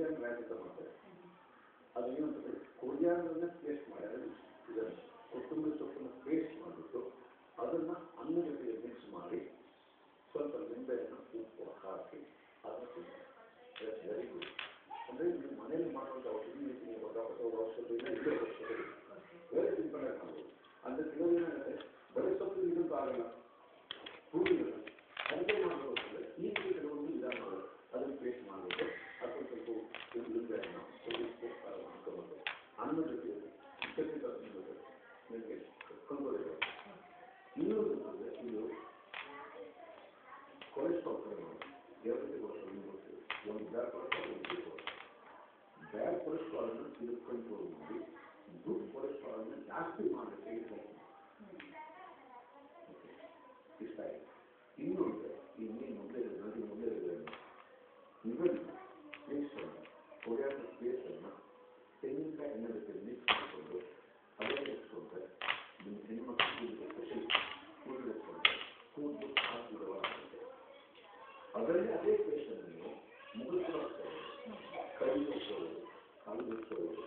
Korean rank ಅಂತ ಮಾಡ್ತಾರೆ. ಅದು ಏನಂತಂದರೆ ಕೊರಿಯಾನನ್ನ ಪೇಸ್ಟ್ ಮಾಡಿ ಇದನ್ನು ಕೊತ್ತಂಬರಿ ಸೊಪ್ಪನ್ನು ಪೇಸ್ಟ್ ಮಾಡಿಬಿಟ್ಟು ಅದನ್ನು ಅನ್ನ ಜೊತೆಗೆ ಮಿಕ್ಸ್ ಮಾಡಿ ಸ್ವಲ್ಪ ನಿಂಬೆಯನ್ನು ಉಪ್ಪು ಹಾಕಿ ಅದನ್ನು ವೆರಿ ಗುಡ್. ಅಂದರೆ ನೀವು ಮನೆಯಲ್ಲಿ ಮಾಡುವಂಥ ಔಷಧಿ ಅವಶ್ಯಕತೆ ಇಲ್ಲ, ಇಲ್ಲೇ ಅವಶ್ಯಕತೆ ಇಲ್ಲ. ವೆರಿ ಸಿಂಪಲ್ ಆಗಿ ಮಾಡ್ಬೋದು. ಅಂದರೆ ಕೆಲವೇನಾಗುತ್ತೆ ಬರೀ ಸೊಪ್ಪು ಇದಕ್ಕೂ ಆಗಲ್ಲ, ಹೂವಿಲ್ಲ, ಅಡುಗೆ ಮಾಡಬೇಕು ಅಂದರೆ ಈ ಕೆಲವೊಂದು ವಿಧಾನ ಮಾಡೋದು. ಅದನ್ನು ಪೇಸ್ಟ್ ಮಾಡಬೇಕು, ಅದು ಸ್ವಲ್ಪ ನಿಂಬೆಯನ್ನು ಉಪ್ಪು ಹಾಕೋಬೇಕು. ಅನ್ನ ಜೊತೆ ಚಟ್ನಿ ತಗೊಂಡು ನಿಮಗೆ ಕೊಂಡ್ಕೊಳ್ಬೇಕು. ಇನ್ನೊಂದು ಅಂದರೆ ಇದು ಕೊಲೆಸ್ಟ್ರಾಲ್ ಕಡಿಮೆ ಮಾಡಿ ಎರಡನೇ ಕೊಲೆಸ್ಟ್ರಾಲ್ ಕೊಡ್ತೀವಿ. ಒಂದು ಬ್ಯಾಡ್ ಕೊಲೆಸ್ಟ್ರಾಲ್, ಒಂದು ಬ್ಯಾಡ್ ಕೊಲೆಸ್ಟ್ರಾಲನ್ನು ಇದು ಕಂಟ್ರೋಲ್ ಮಾಡಿ ಗುಡ್ ಕೊಲೆಸ್ಟ್ರಾಲನ್ನು ಜಾಸ್ತಿ ಮಾಡಲಿಕ್ಕೆ ಇಷ್ಟ ಆಯಿತು. ಇನ್ನೊಂದು ಈ ಮೀನು ಮೊದಲೇ ಇದನ್ನು ಪೇಸ್ಟನ್ನು ಕೊರಿಯಾದ ಪೇಸ್ಟನ್ನು ತೆಂಗಿನಕಾಯಿ ಎಣ್ಣೆ ಜೊತೆ ಮಿಕ್ಸ್ ಮಾಡಿಕೊಂಡು ಅದನ್ನು ಇಟ್ಕೊಂಡ್ರೆ ನಿಮ್ಮ ಹೆಣ್ಮಕ್ಳಿಗೆ ಸ್ಪೆಷಲ್ ಕೂದಲು ಇಟ್ಕೊಂಡ್ರೆ ಕೂದಲು ಆಗುತ್ತೆ. ಅದರಲ್ಲಿ ಅದೇ ಪೇಸ್ಟನ್ನು ನೀವು ಮುಗಿಸ್ಕೊಳ್ಳೋದು, ಕೈ ಮುಗಿಸೋದು, ಕಾಲು ಮುಗಿಸೋದು,